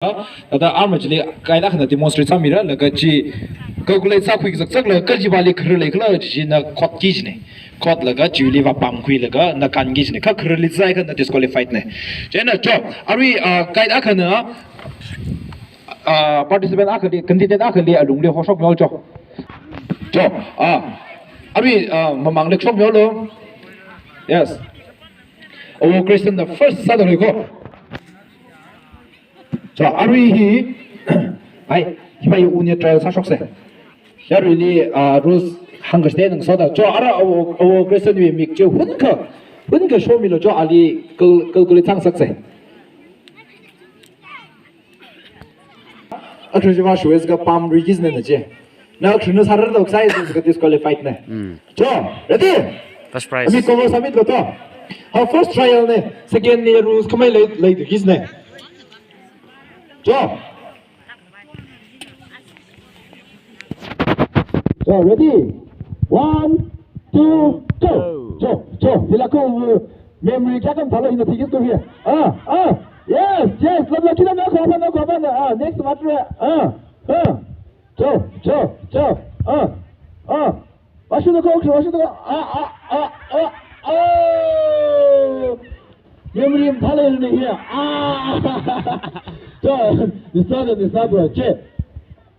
Ada armajli kaida khana demonstrate samira laga ji calculate sa khui zak la ka ji bali khre le khla ji na khot ki jne khot laga ji li va pam khui laga na kan gi jne kha khre li zai khana disqualified ne jena jo ari kaida khana participant akhli candidate akhli alung le hosok mel jo jo ari mamang lek sok mel lo yes oh Christian the first Saturday go 자, 아루이 아이 히바이 우니 트라이얼 사속세. 야루니 루스 한거 때는 서다. 저 알아 그래서 니 믹제 훈커 쇼미로 저 알리 그 창석세. 아크르지마 쇼에스가 팜 리기즈네지. 나 그는 사르도 사이즈가 디스퀄리파이드네. 저 레디. First prize. 미 커버 서밋 거또. first trial네. second year rules 그만 레이드 기즈네. 자, ready? 1, 2, go. 저, 빌라코 memory 잠깐 달라 있는 티켓 거 here. yes. 럽러 기다 나 거봐. next 마트레. 저. 마시는 거. memory 달라 있는 here. 저, 니사도 제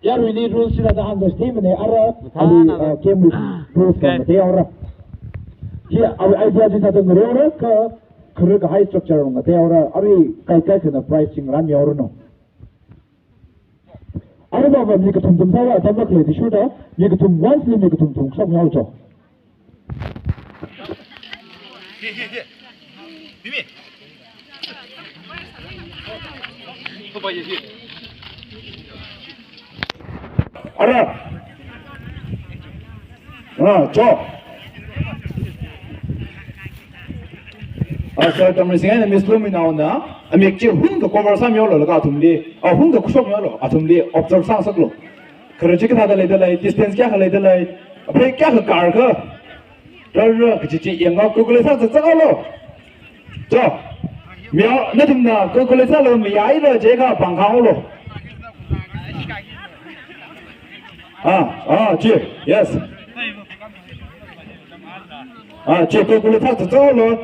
야루니 룰스라다 한거 때문에 알아. 아니 게임 룰스 같은 알아. 제 아이디어 진짜도 그래요. 그러가 하이 스트럭처런 거 대어라. 아리 까이까이나 프라이싱 란 여러노. 아르바바 미가 좀 사와 담박레디 쇼다. 미가 좀 원스 미가 좀 속 나오죠. 비비. 알아. 저. 저 때문에 생각에 미스룸이 나온다. 맥지 훈도 고발삼이 올라가 tum리. 훈도 쿠속이 올라. tum리 observe 상석로. 그렇게 다들 레들라이 디스텐스 क्या 레들라이. après क्या कार का. 저 그지 영어 구글에 상석 적어로. 저. 며 나tum나 구글에 살로 미야이로 제가 방강으로. yes. 제 구글에 상석 적어로.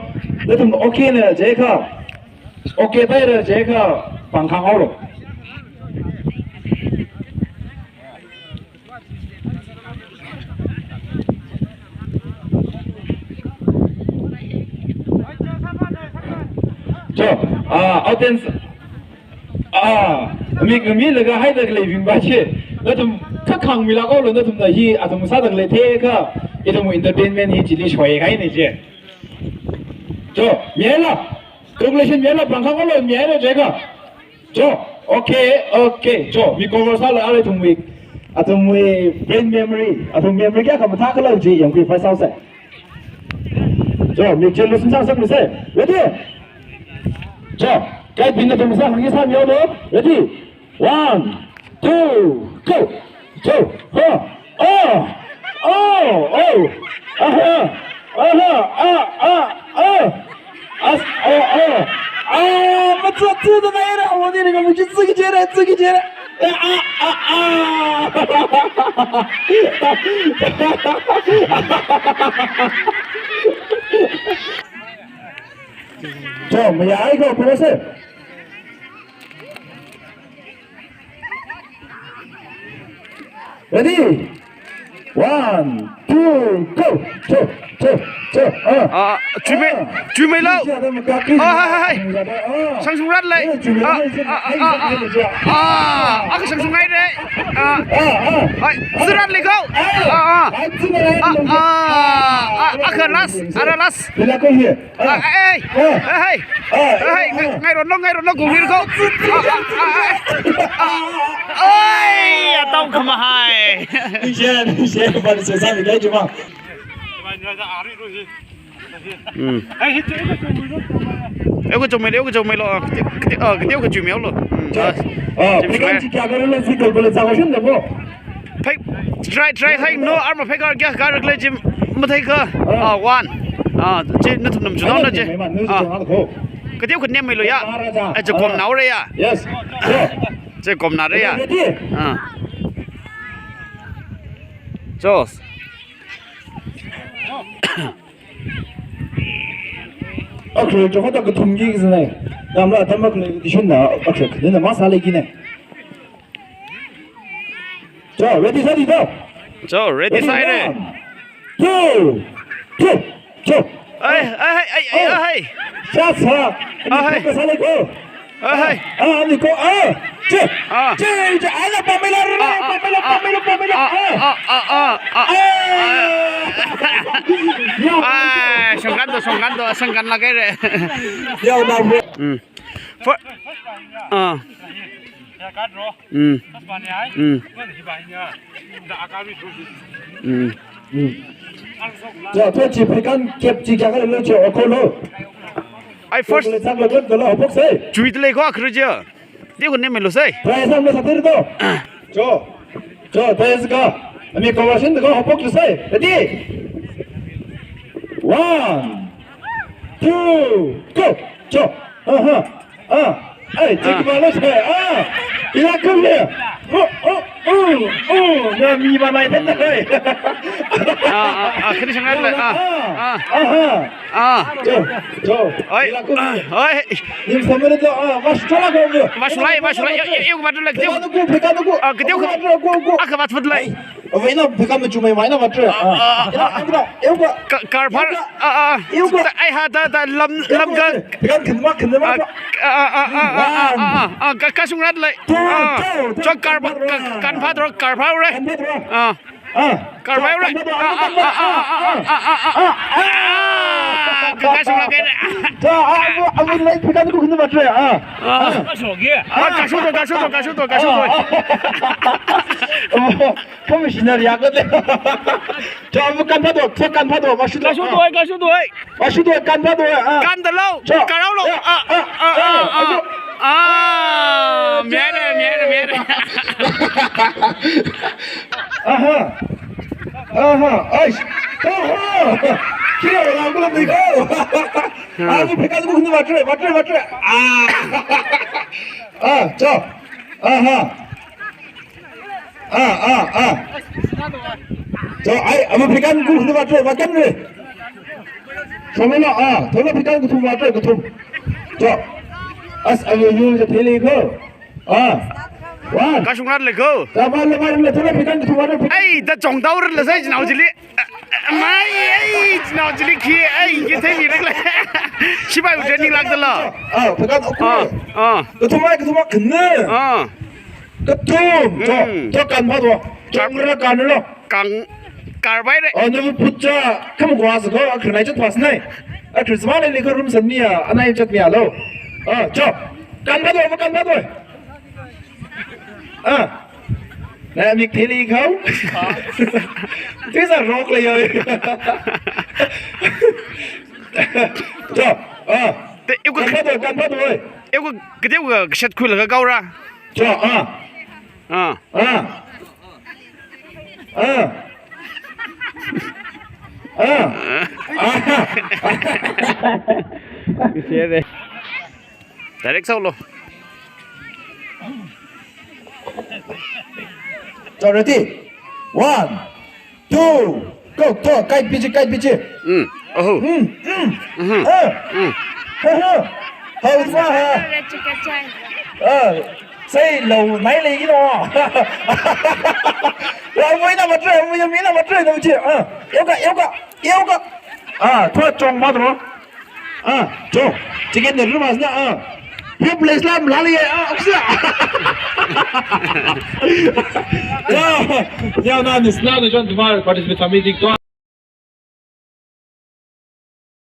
나tum 오케이네 제가. 오케이 다이로 제가 방강으로. audience mi laga hai lag le bing ba che na tum kha khang mi la ko lo na tum da hi atum sa dak le the kha itum entertainment hi chili chhoye gai ne je jo miela calculation miela bang khang lo miela je ga jo okay jo mi cover sa la ale tum wi atum wi brain memory kya ka ma tha ka lo ji yang pi fa sao se jo mi che lu sin sa sak lu se ready 자, cái pin là chúng ta hàng sao nhiều nữa, ready, 1, 2, go, mà chưa được này đâu, tôi này còn chưa tự chế đấy, 저, 뭐야 이거 보세요. 레디, 1, 2, go. chuẩn bị lâu. Sang súng rắt lại. Cái sang súng ngay đấy. Rắt lại không? Cái last. Ngay rồi nó cùng đi không? Ôi, tông không mà hay. Đi xe, bạn sẽ sao bị cái chứ mà. Cái chồng mày lo, cái tiêu cái chùm méo rồi. Cái gì kia cái lên phi cầu lên sao không được không? Try thấy no arm phải cái lên chim mà thấy cơ. One. Chị nó thầm nằm chỗ đó chứ. cái tiêu khẩn niệm mày rồi à cho còm nấu đây à Yes. cho còm nào đây à Ready? cho 그래 저 하다 그 통기기잖아요. 남라 담막을 드셨나? 그래 근데 마살이기네. 자, ready ready go. cho ready side đây Two. ơi 자, 이거 살리고. ơi 아니 고 이제 알아 빠메라. song gan là cái này 야, 나 뭐. 자, 터치 브리간 캡지 작을 넣죠. 콜로. ai first 상을 걸어 복세. chui tới có cái chưa tiêu khẩn niệm mày rồi say 프라이삼로 사태르도. 저 데스가 아미 거와신도 거 복세. 레디. 1 2 go. 에이, 저기 말로세. 이라크네. 나 미바나이 된다. cái này sang lại ơi 님 선물에도 와시 쫄라고. vas lại yêu cái mặt tiêu 누구 배가 누구? cái tiêu cái mặt vật lại 왜나 배가 뭐 주면 많이 나왔죠? 이거 car park ai ha ta lâm cơ 배가 근데 cái súng rát lại cho car phát rồi car pháo đấy car pháo đấy cái súng là cái này 자, 아무 라이 배가 누구 근데 맞죠? 가쇼도 보면 시나리오 근데 저 아무 간파도 가쇼도 간파도 can từ lâu cả lâu luôn mẹ này 아이씨 기회가 안 걸렸네 이거 아주 배가 누구 근데 맞죠? 저 아무 배가 누구 근데 맞겠네 정말로 돌아 배가 누구 맞죠? 저 아유 저 텔레고 cái súng rát lại cơ 자 말로 돌아 배가 누구 맞죠? ấy ta trồng tàu rất là dễ nào chỉ li mai ấy nào chỉ li kia ấy cái thế gì đấy lại chỉ phải training lạc được là 배가 그 도마에 근네 저 간파도 장르라 간을로 car bay đấy 너무 붙자 그럼 고와서 거 그날 좀 봤네 크리스마스 내 그럼 선미야 하나 입적 미야로 저 간파도 nè miệt thị ly không thế sao rốt lại rồi cho yêu căn phát rồi yêu cái tiêu cái set khui là cái câu ra cho cái xe đây direct sau luôn 자, ready? 1, 2, go, cái 비지. Hầu quá hả? Xây lầu nãy lấy cái đó. Rồi mới nào mà chơi đâu chứ. Yêu cả. thôi trông bắt rồi. 저, 지금 내려 봤나? People Islam lali ya, na Islam ne jon dumar participate